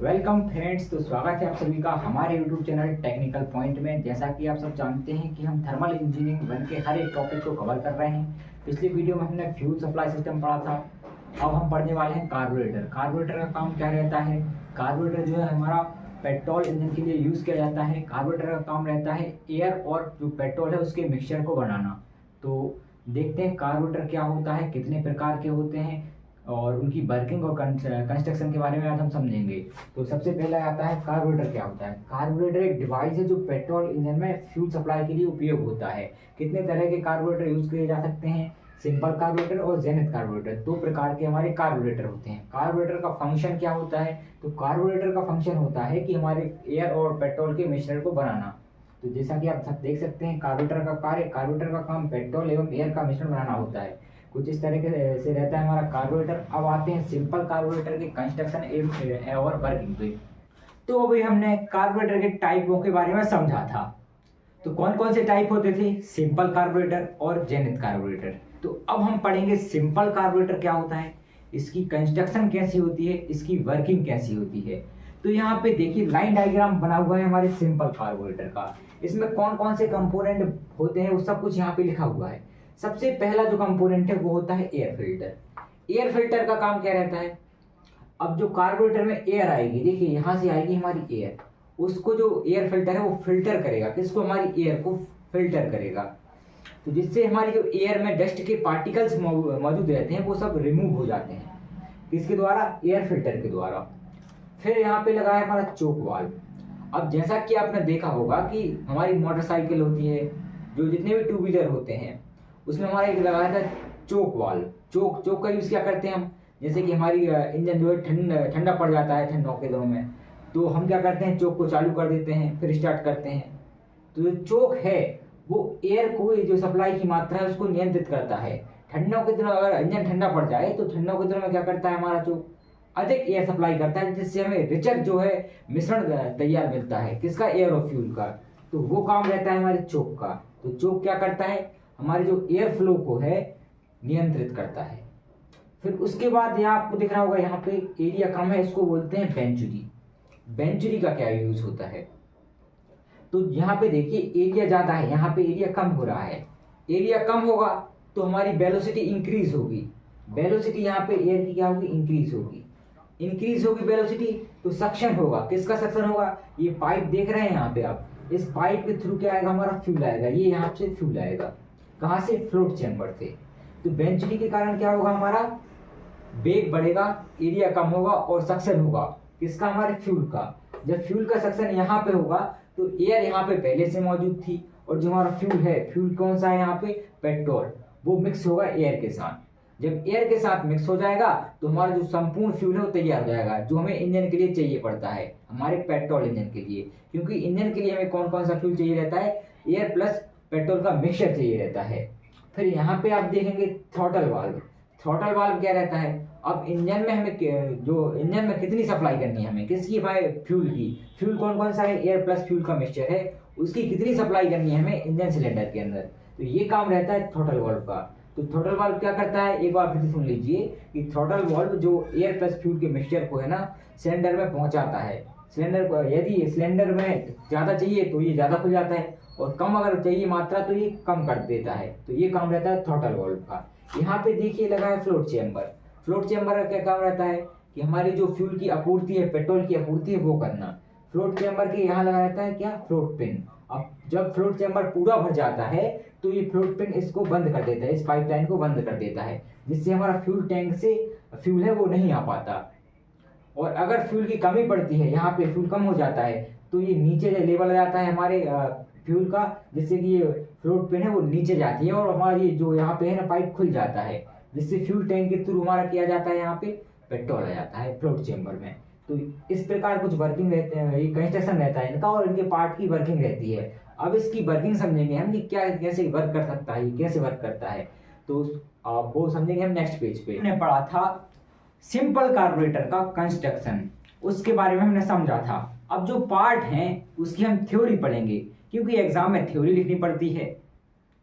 Welcome friends. तो स्वागत है आप सभी का हमारे यूट्यूब चैनल टेक्निकल पॉइंट में। जैसा कि आप सब जानते हैं कि हम थर्मल इंजीनियरिंग बन के हर एक टॉपिक को कवर कर रहे हैं। पिछली वीडियो में हमने फ्यूल सप्लाई सिस्टम पढ़ा था। अब हम पढ़ने वाले हैं कार्बोरेटर। कार्बोरेटर का काम क्या रहता है? कार्बोरेटर जो है हमारा पेट्रोल इंजन के लिए यूज़ किया जाता है। कार्बोरेटर का काम रहता है एयर और जो पेट्रोल है उसके मिक्सचर को बनाना। तो देखते हैं कार्बोरेटर क्या होता है, कितने प्रकार के होते हैं और उनकी वर्किंग और कंस्ट्रक्शन के बारे में आज हम समझेंगे। तो सबसे पहले आता है कार्बोरेटर क्या होता है। कार्बोरेटर एक डिवाइस है जो पेट्रोल इंजन में फ्यूल सप्लाई के लिए उपयोग होता है। कितने तरह के कार्बोरेटर यूज किए जा सकते हैं? सिंपल कार्बोरेटर और जेनिथ कार्बोरेटर, दो प्रकार के हमारे कार्बोरेटर होते हैं। कार्बोरेटर का फंक्शन क्या होता है? तो कार्बोरेटर का फंक्शन होता है कि हमारे एयर और पेट्रोल के मिश्रण को बनाना। तो जैसा कि आप सब देख सकते हैं, कार्बोरेटर का कार्य, कार्बोरेटर का काम पेट्रोल एवं एयर का मिश्रण बनाना होता है। कुछ इस तरीके से रहता है हमारा कार्बोरेटर। अब आते हैं सिंपल कार्बोरेटर के कंस्ट्रक्शन एवं और वर्किंग पे। तो अभी हमने कार्बोरेटर के टाइपों के बारे में समझा था। तो कौन कौन से टाइप होते थे? सिंपल कार्बोरेटर और जेनिथ कार्बोरेटर। तो अब हम पढ़ेंगे सिंपल कार्बोरेटर क्या होता है, इसकी कंस्ट्रक्शन कैसी होती है, इसकी वर्किंग कैसी होती है। तो यहाँ पे देखिए लाइन डायग्राम बना हुआ है हमारे सिंपल कार्बोरेटर का। इसमें कौन कौन से कंपोनेंट होते हैं वो सब कुछ यहाँ पे लिखा हुआ है। सबसे पहला जो कंपोनेंट है वो होता है एयर फिल्टर। एयर फिल्टर का काम क्या रहता है? अब जो कार्बोरेटर में एयर आएगी, देखिए यहाँ से आएगी हमारी एयर, उसको जो एयर फिल्टर है वो फिल्टर करेगा। किसको? हमारी एयर को फिल्टर करेगा। तो जिससे हमारी जो एयर में डस्ट के पार्टिकल्स मौजूद रहते हैं वो सब रिमूव हो जाते हैं। किसके द्वारा? एयर फिल्टर के द्वारा। फिर यहाँ पे लगा है हमारा चोक वाल्व। अब जैसा कि आपने देखा होगा कि हमारी मोटरसाइकिल होती है, जो जितने भी टू व्हीलर होते हैं उसमें हमारा एक लगाया था चोक वाल्व। चोक का यूज़ क्या करते हैं हम? जैसे कि हमारी इंजन जो है ठंडा पड़ जाता है ठंडों के दिनों में, तो हम क्या करते हैं, चोक को चालू कर देते हैं फिर स्टार्ट करते हैं। तो जो चोक है वो एयर को, जो सप्लाई की मात्रा है उसको नियंत्रित करता है। ठंडों के दिनों अगर इंजन ठंडा पड़ जाए तो ठंडों के दिनों में क्या करता है हमारा चोक? अधिक एयर सप्लाई करता है, जिससे हमें रिचर जो है मिश्रण तैयार मिलता है। किसका? एयर और फ्यूल का। तो वो काम रहता है हमारे चोक का। तो चोक क्या करता है? हमारे जो एयर फ्लो को है नियंत्रित करता है। फिर उसके बाद यहाँ आपको दिख रहा होगा, यहाँ पे एरिया कम है, इसको बोलते हैं वेंचुरी। वेंचुरी का क्या यूज होता है? तो यहाँ पे देखिए एरिया ज्यादा है, यहाँ पे एरिया कम हो रहा है। एरिया कम होगा तो हमारी वेलोसिटी इंक्रीज होगी। वेलोसिटी यहाँ पे एयर की क्या होगी? इंक्रीज होगी। इंक्रीज होगी वेलोसिटी तो सक्शन होगा। किसका सक्शन होगा? ये पाइप देख रहे हैं यहाँ पे आप, इस पाइप के थ्रू क्या आएगा? हमारा फ्यूल आएगा। ये यहाँ से फ्यूल आएगा। कहाँ से? फ्लोट चैम्बर से। तो वेंचुरी के कारण क्या होगा? हमारा वेग बढ़ेगा, एरिया कम होगा और सक्शन होगा। किसका? हमारे फ्यूल का। जब फ्यूल का सक्शन यहाँ पे होगा तो एयर यहाँ पे पहले से मौजूद थी और जो हमारा फ्यूल है, फ्यूल कौन सा है यहाँ पे? पेट्रोल। वो मिक्स होगा एयर के साथ। जब एयर के साथ मिक्स हो जाएगा तो हमारा जो संपूर्ण फ्यूल है वो तैयार हो जाएगा, जो हमें इंजन के लिए चाहिए पड़ता है, हमारे पेट्रोल इंजन के लिए। क्योंकि इंजन के लिए हमें कौन कौन सा फ्यूल चाहिए रहता है? एयर प्लस पेट्रोल का मिक्सचर चाहिए रहता है। फिर यहाँ पे आप देखेंगे थ्रॉटल वाल्व। थ्रॉटल वाल्व क्या रहता है? अब इंजन में हमें जो इंजन में कितनी सप्लाई करनी है हमें? किसकी भाई? फ्यूल की। फ्यूल कौन कौन सा है? एयर प्लस फ्यूल का मिक्सचर है, उसकी कितनी सप्लाई करनी है हमें इंजन सिलेंडर के अंदर। तो ये काम रहता है थ्रॉटल वाल्व का। तो थ्रॉटल वाल्व क्या करता है, एक बार फिर से सुन लीजिए कि थ्रॉटल वाल्व जो एयर प्लस फ्यूल के मिक्सचर को है ना सिलेंडर में पहुंचाता है। सिलेंडर को यदि सिलेंडर में ज्यादा चाहिए तो ये ज्यादा खुल जाता है और कम अगर चाहिए मात्रा तो ये कम कर देता है। तो ये काम रहता है थ्रॉटल वाल्व का। यहाँ पे देखिए लगा है फ्लोट चेम्बर। फ्लोट चेम्बर का क्या काम रहता है कि हमारी जो फ्यूल की आपूर्ति है, पेट्रोल की आपूर्ति है वो करना। फ्लोट चेम्बर के यहाँ लगा रहता है क्या? Float pin. अब जब फ्लोट चेम्बर पूरा भर जाता है तो ये फ्लोट पिन इसको बंद कर देता है, इस पाइपलाइन को बंद कर देता है, जिससे हमारा फ्यूल टैंक से फ्यूल है वो नहीं आ पाता। और अगर फ्यूल की कमी पड़ती है, यहाँ पे फ्यूल कम हो जाता है तो ये नीचे लेवल आ जाता है हमारे फ्यूल का, जिससे कि ये फ्लोट पिन है वो नीचे जाती है और हमारी जो यहाँ पे है ना पाइप खुल जाता है, जिससे फ्यूल टैंक के थ्रू हमारा किया जाता है यहाँ पे पेट्रोल आ जाता है फ्लोट चेम्बर में। तो इस प्रकार कुछ वर्किंग रहते हैं, ये कंस्ट्रक्शन रहता है इनका और इनके पार्ट की वर्किंग रहती है। अब इसकी वर्किंग समझेंगे हम कि क्या कैसे वर्क कर सकता है, कैसे वर्क करता है। तो आप वो समझेंगे हम नेक्स्ट पेज पे। हमने पढ़ा था सिंपल कार्बोरेटर का कंस्ट्रक्शन, उसके बारे में हमने समझा था। अब जो पार्ट हैं उसकी हम थ्योरी पढ़ेंगे, क्योंकि एग्जाम में थ्योरी लिखनी पड़ती है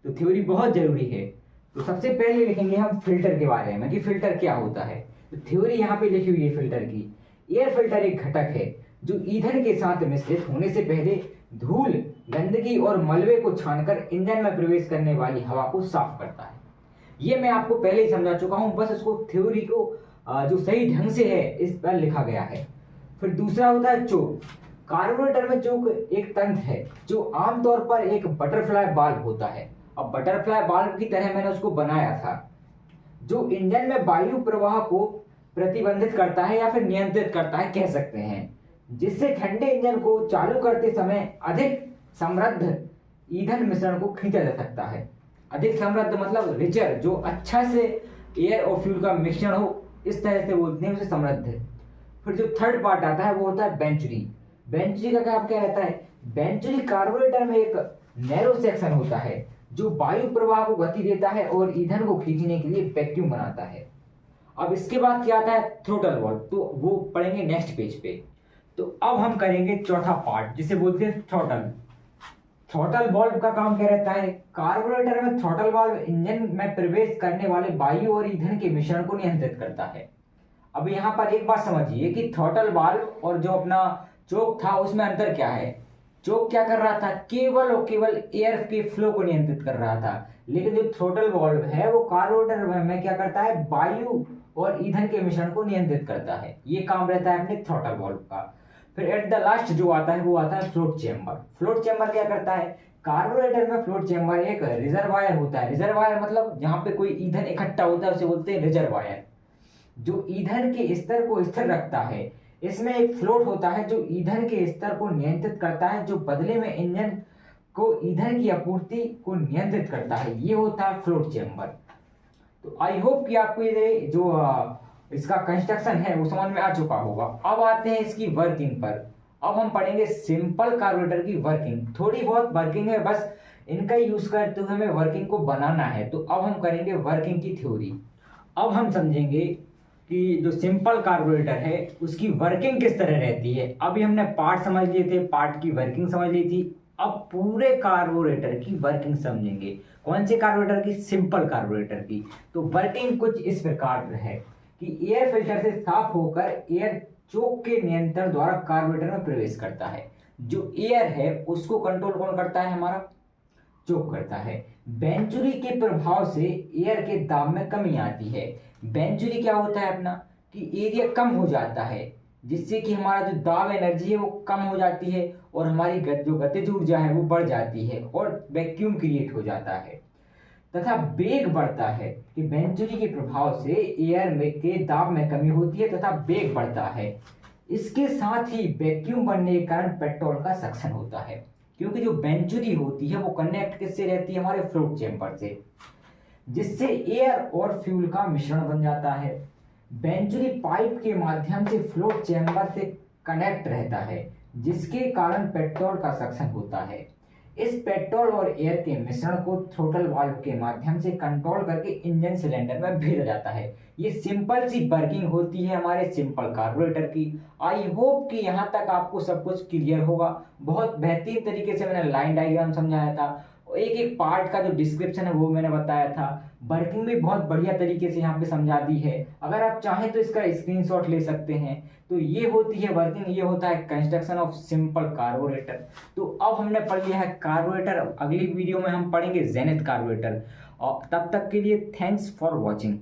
तो थ्योरी बहुत जरूरी है। तो सबसे पहले लिखेंगे हम फिल्टर के बारे में कि फिल्टर क्या होता है। तो थ्योरी यहाँ पे लिखी हुई है फिल्टर की। एयर फिल्टर एक घटक है जो ईंधन के साथ मिश्रित होने से पहले धूल, गंदगी और मलबे को छानकर इंजन में प्रवेश करने वाली हवा को साफ करता है। ये मैं आपको पहले ही समझा चुका हूं, बस इसको थ्योरी को जो सही ढंग से है इस पर लिखा गया है। फिर दूसरा होता है चोक। कार्बोरेटर में चोक एक तंत्र है जो आमतौर पर एक बटरफ्लाई बाल्ब होता है। अब बटरफ्लाई बाल्ब की तरह मैंने उसको बनाया था, जो इंजन में वायु प्रवाह को प्रतिबंधित करता है या फिर नियंत्रित करता है कह सकते हैं, जिससे ठंडे इंजन को चालू करते समय अधिक समृद्ध ईंधन मिश्रण को खींचा जा सकता है। अधिक समृद्ध मतलब रिचर, जो अच्छा से एयर और फ्यूल का मिश्रण हो, इस तरह से बोलते हैं उसे समृद्ध है। फिर जो थर्ड पार्ट आता है वो होता है बेंचुरी। बेंचुरी का काम क्या रहता है? बेंचुरी कार्बोरेटर में एक नैरो सेक्शन होता है जो वायु प्रवाह को गति देता है और ईंधन को खींचने के लिए वैक्यूम बनाता है। अब इसके बाद क्या आता है? थ्रोटल वाल्व, तो वो पढ़ेंगे नेक्स्ट पेज पे। तो अब हम करेंगे चौथा पार्ट जिसे बोलते हैं थ्रोटल। थ्रोटल वाल्व का काम क्या रहता है? कार्बोरेटर में थ्रोटल वाल्व इंजन में प्रवेश करने वाले वायु और ईंधन के मिश्रण को नियंत्रित करता है। अब यहाँ पर एक बात समझिए कि थ्रोटल वाल्व और जो अपना चोक था उसमें अंतर क्या है। चोक क्या कर रहा था? केवल और केवल एयर के फ्लो को नियंत्रित कर रहा था, लेकिन जो थ्रोटल वाल्व है वो कार्बोरेटर में क्या करता है? वायु और ईंधन के मिश्रण को नियंत्रित करता है। ये काम रहता है अपने थ्रोटल वाल्व का। फिर एट द लास्ट जो आता है वो आता है फ्लोट चेंबर। फ्लोट चेंबर क्या करता है? कार्बोरेटर में फ्लोट चेंबर एक रिजर्वायर होता है। रिजर्वायर मतलब जहां पे कोई ईंधन इकट्ठा होता है उसे बोलते हैं रिजर्वायर, जो ईंधन के स्तर को स्थिर रखता है। इसमें एक फ्लोट होता है जो ईंधन के स्तर को नियंत्रित करता है, जो बदले में इंजन को ईंधन की आपूर्ति को नियंत्रित करता है। ये होता है फ्लोट चेंबर। तो आई होप कि आपको ये जो इसका कंस्ट्रक्शन है वो समझ में आ चुका होगा। अब आते हैं इसकी वर्किंग पर। अब हम पढ़ेंगे सिंपल कार्बोरेटर की वर्किंग। थोड़ी बहुत वर्किंग है, बस इनका यूज करते हुए हमें वर्किंग को बनाना है। तो अब हम करेंगे वर्किंग की थ्योरी। अब हम समझेंगे कि जो सिंपल कार्बोरेटर है उसकी वर्किंग किस तरह रहती है। अभी हमने पार्ट समझ लिए थे, पार्ट की वर्किंग समझ ली थी। अब पूरे कार्बोरेटर की वर्किंग समझेंगे। कौन से कार्बोरेटर की? सिंपल कार्बोरेटर की। तो वर्किंग कुछ इस प्रकार है कि एयर फिल्टर से साफ होकर एयर चोक के नियंत्रण द्वारा कार्बोरेटर में प्रवेश करता है। जो एयर है उसको कंट्रोल कौन करता है? हमारा चोक करता है। वेंचुरी के प्रभाव से एयर के दाब में कमी आती है। वेंचुरी क्या होता है अपना कि एरिया कम हो जाता है, जिससे कि हमारा जो दाब एनर्जी है वो कम हो जाती है और हमारी जो गतिज ऊर्जा है वो बढ़ जाती है और वैक्यूम क्रिएट हो जाता है तथा वेग बढ़ता है। कि वेंचुरी के प्रभाव से एयर में के दाब में कमी होती है तथा वेग बढ़ता है। इसके साथ ही वैक्यूम बनने के कारण पेट्रोल का सक्शन होता है, क्योंकि जो वेंचुरी होती है वो कनेक्ट किससे रहती है? हमारे फ्लोट चेंबर से, जिससे एयर और फ्यूल का मिश्रण बन जाता है। वेंचुरी पाइप के माध्यम से फ्लोट चेंबर से कनेक्ट रहता है, जिसके कारण पेट्रोल का सक्शन होता है। इस पेट्रोल और एयर के मिश्रण को थ्रोटल वाल्व के माध्यम से कंट्रोल करके इंजन सिलेंडर में भेजा जाता है। ये सिंपल सी वर्किंग होती है हमारे सिंपल कार्बोरेटर की। आई होप कि यहाँ तक आपको सब कुछ क्लियर होगा। बहुत बेहतरीन तरीके से मैंने लाइन डायग्राम समझाया था, एक एक पार्ट का जो डिस्क्रिप्शन है वो मैंने बताया था। वर्किंग भी बहुत बढ़िया तरीके से यहाँ पे समझा दी है। अगर आप चाहें तो इसका स्क्रीनशॉट ले सकते हैं। तो ये होती है वर्किंग, ये होता है कंस्ट्रक्शन ऑफ सिंपल कार्बोरेटर। तो अब हमने पढ़ लिया है कार्बोरेटर। अगली वीडियो में हम पढ़ेंगे जेनिथ कार्बोरेटर। और तब तक के लिए थैंक्स फॉर वॉचिंग।